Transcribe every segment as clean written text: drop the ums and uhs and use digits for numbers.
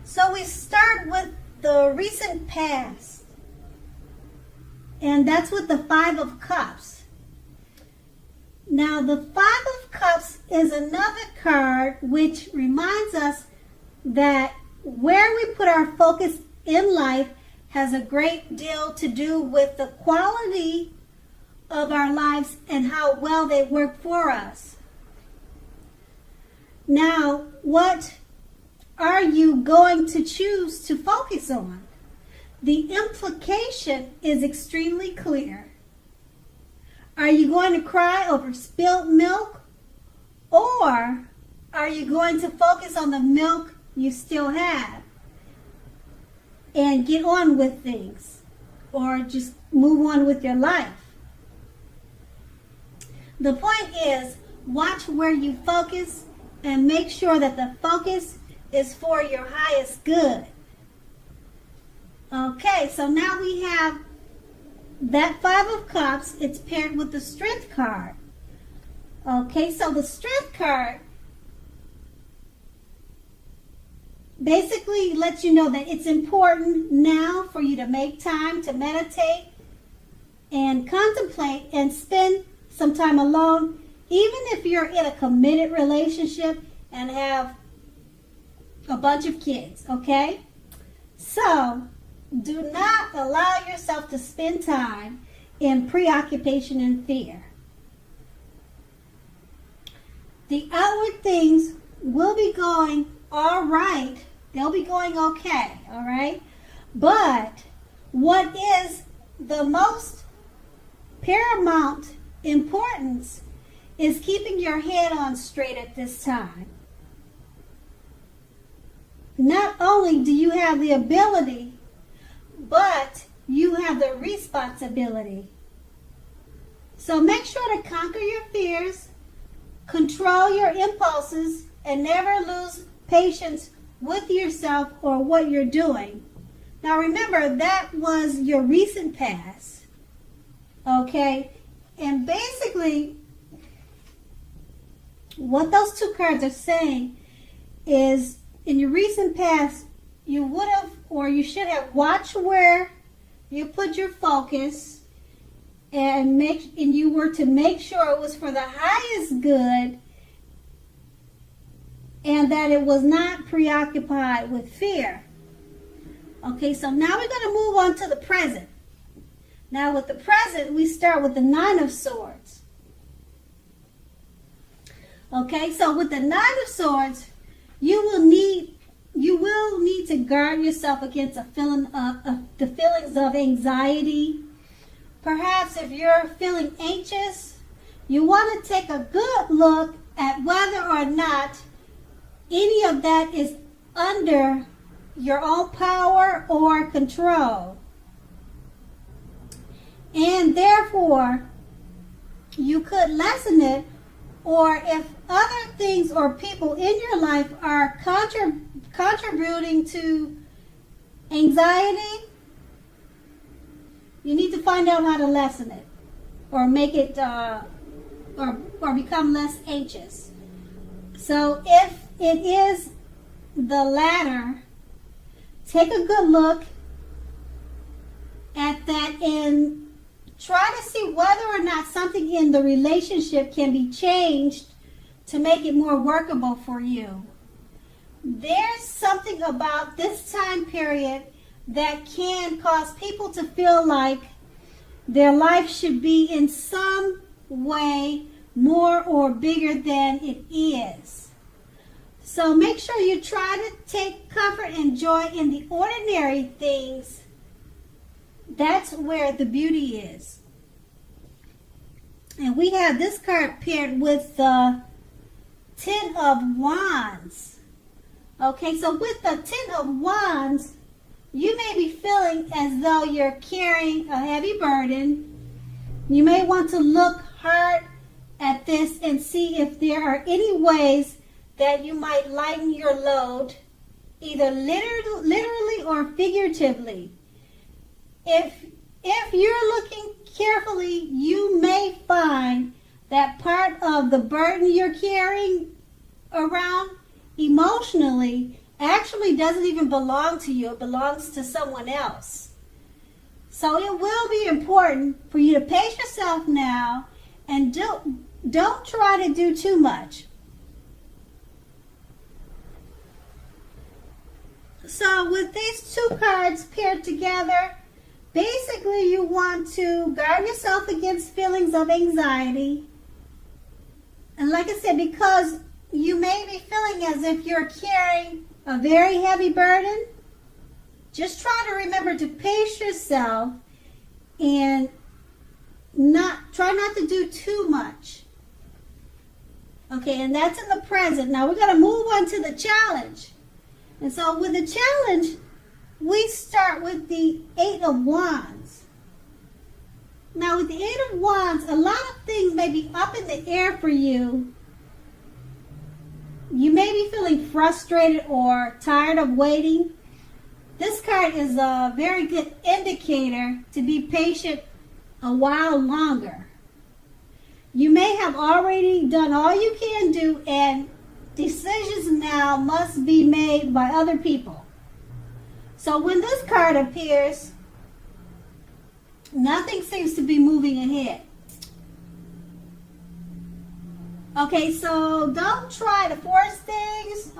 So we start with the recent past. And that's with the Five of Cups. Now the Five of Cups is another card which reminds us that where we put our focus in life has a great deal to do with the quality of our lives and how well they work for us. Now, what are you going to choose to focus on? The implication is extremely clear. Are you going to cry over spilt milk, or are you going to focus on the milk you still have and get on with things, or just move on with your life? The point is, watch where you focus and make sure that the focus is for your highest good. Okay, so now we have that Five of Cups. It's paired with the Strength card. Okay, so the Strength card basically lets you know that it's important now for you to make time to meditate and contemplate and spend some time alone, even if you're in a committed relationship and have a bunch of kids, okay? So, do not allow yourself to spend time in preoccupation and fear. The outward things will be going all right. They'll be going okay, all right? But what is the most paramount importance is keeping your head on straight at this time. Not only do you have the ability, but you have the responsibility. So make sure to conquer your fears, control your impulses, and never lose patience with yourself or what you're doing. Now remember, that was your recent past. Okay? And basically, what those two cards are saying is, in your recent past, you would have, or you should have, watched where you put your focus, and you were to make sure it was for the highest good, and that it was not preoccupied with fear. Okay, so now we're going to move on to the present. Now with the present, we start with the Nine of Swords. Okay, so with the Nine of Swords, you will need to guard yourself against the feelings of anxiety. Perhaps if you're feeling anxious, you want to take a good look at whether or not any of that is under your own power or control. And therefore, you could lessen it, or if other things or people in your life are contributing to anxiety, you need to find out how to lessen it, or make it, or become less anxious. So if it is the latter, take a good look at that and try to see whether or not something in the relationship can be changed to make it more workable for you. There's something about this time period that can cause people to feel like their life should be in some way more or bigger than it is. So make sure you try to take comfort and joy in the ordinary things. That's where the beauty is. And we have this card paired with the Ten of Wands. Okay, so with the Ten of Wands, you may be feeling as though you're carrying a heavy burden. You may want to look hard at this and see if there are any ways that you might lighten your load, either literally or figuratively. If you're looking carefully, you may find that part of the burden you're carrying around emotionally actually doesn't even belong to you. It belongs to someone else. So it will be important for you to pace yourself now and don't try to do too much. So with these two cards paired together, basically you want to guard yourself against feelings of anxiety. And like I said, because you may be feeling as if you're carrying a very heavy burden, just try to remember to pace yourself and try not to do too much. Okay, and that's in the present. Now we're going to move on to the challenge. And so with the challenge, we start with the 8 of Wands. Now with the 8 of Wands, a lot of things may be up in the air for you. You may be feeling frustrated or tired of waiting. This card is a very good indicator to be patient a while longer. You may have already done all you can do, and decisions now must be made by other people. So when this card appears, nothing seems to be moving ahead. Okay, so don't try to force things,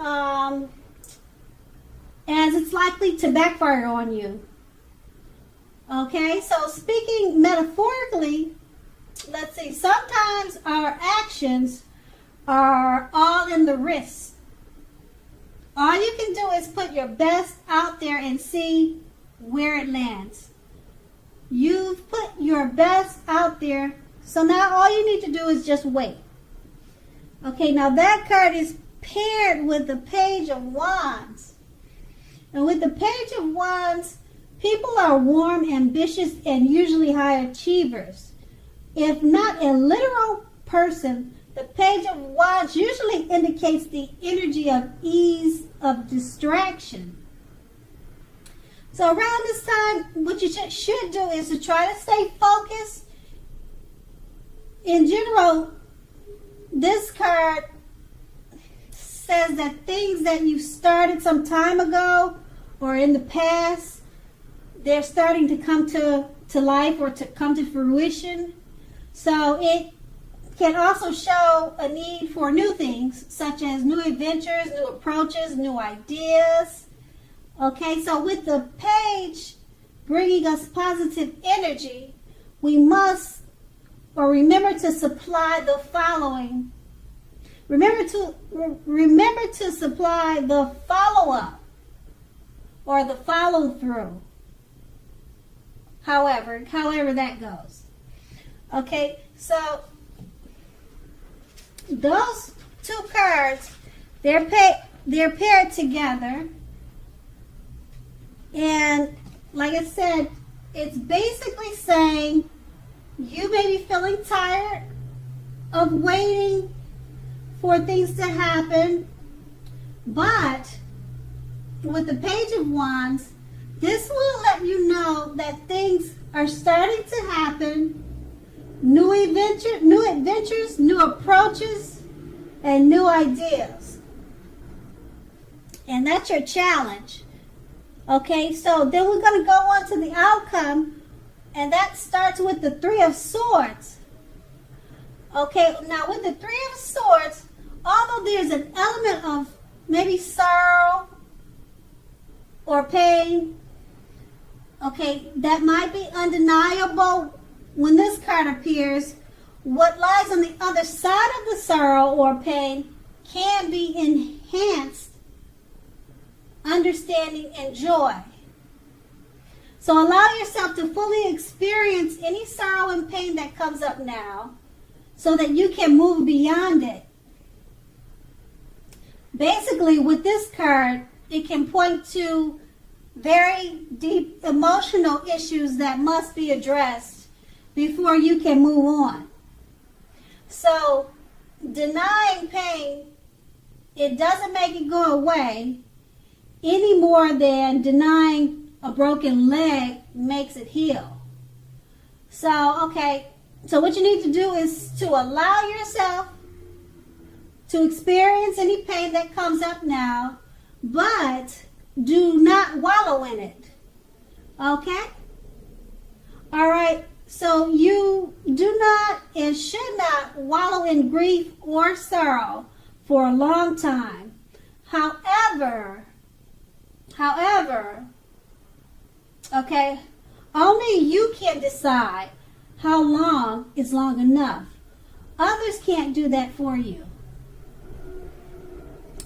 as it's likely to backfire on you. Okay, so speaking metaphorically, let's see, sometimes our actions are all in the wrist. All you can do is put your best out there and see where it lands. You've put your best out there, so now all you need to do is just wait. Okay, now that card is paired with the Page of Wands. And with the Page of Wands, people are warm, ambitious, and usually high achievers. If not a literal person, the Page of Wands usually indicates the energy of ease, of distraction. So around this time, what you should do is to try to stay focused. In general, this card says that things that you started some time ago or in the past, they're starting to come to life or to come to fruition. So it can also show a need for new things, such as new adventures, new approaches, new ideas. Okay, so with the page bringing us positive energy, we must remember to supply the following. Remember to supply the follow-up or the follow-through. However that goes. Okay, so those two cards, they're paired together, and like I said, it's basically saying you may be feeling tired of waiting for things to happen, but with the Page of Wands, this will let you know that things are starting to happen. New adventures, new approaches, and new ideas. And that's your challenge. Okay, so then we're going to go on to the outcome, and that starts with the Three of Swords. Okay, now with the Three of Swords, although there's an element of maybe sorrow or pain, okay, that might be undeniable. When this card appears, what lies on the other side of the sorrow or pain can be enhanced understanding and joy. So allow yourself to fully experience any sorrow and pain that comes up now so that you can move beyond it. Basically, with this card, it can point to very deep emotional issues that must be addressed before you can move on. So, denying pain, it doesn't make it go away any more than denying a broken leg makes it heal. So, okay, so what you need to do is to allow yourself to experience any pain that comes up now, but do not wallow in it. Okay? All right. So you do not and should not wallow in grief or sorrow for a long time. However, okay, only you can decide how long is long enough. Others can't do that for you.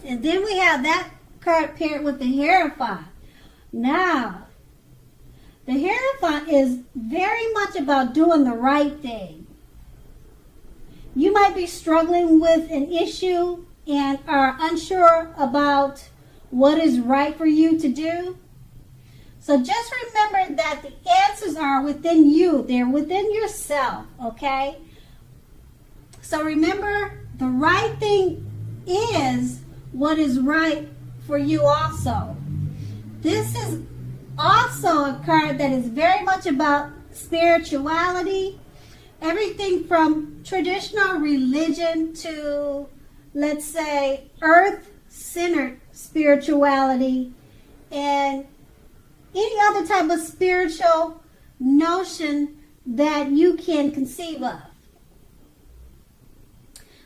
And then we have that card paired with the Hierophant. Now, the Hierophant is very much about doing the right thing. You might be struggling with an issue and are unsure about what is right for you to do. So just remember that the answers are within you. They're within yourself, okay? So remember, the right thing is what is right for you also. This is also a card that is very much about spirituality. Everything from traditional religion to, let's say, earth-centered spirituality and any other type of spiritual notion that you can conceive of.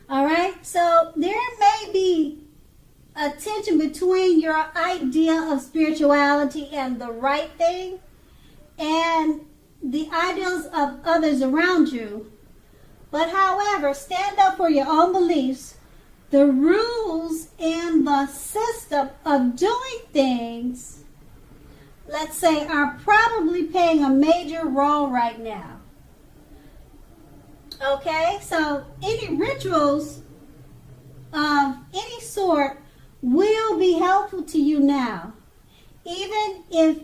All right, so there may be a tension between your idea of spirituality and the right thing and the ideals of others around you. But however, stand up for your own beliefs. The rules and the system of doing things, let's say, are probably playing a major role right now. Okay, so any rituals of any sort will be helpful to you now. Even if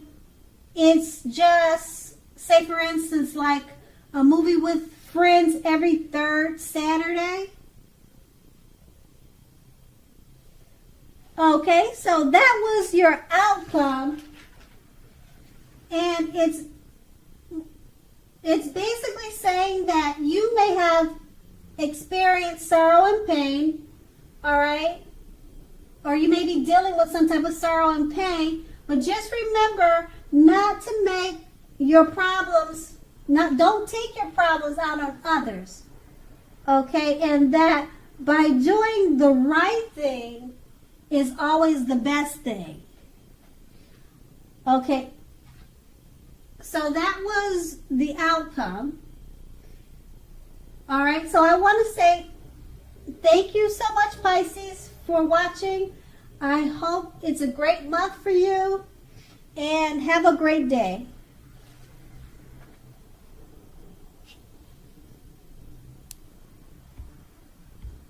it's just, say for instance, like a movie with friends every third Saturday. Okay, so that was your outcome. And it's basically saying that you may have experienced sorrow and pain, all right? Or you may be dealing with some type of sorrow and pain, but just remember not to make your problems, don't take your problems out on others, okay? And that by doing the right thing is always the best thing, okay? So that was the outcome. All right, so I want to say thank you so much, Pisces, for watching. I hope it's a great month for you, and have a great day.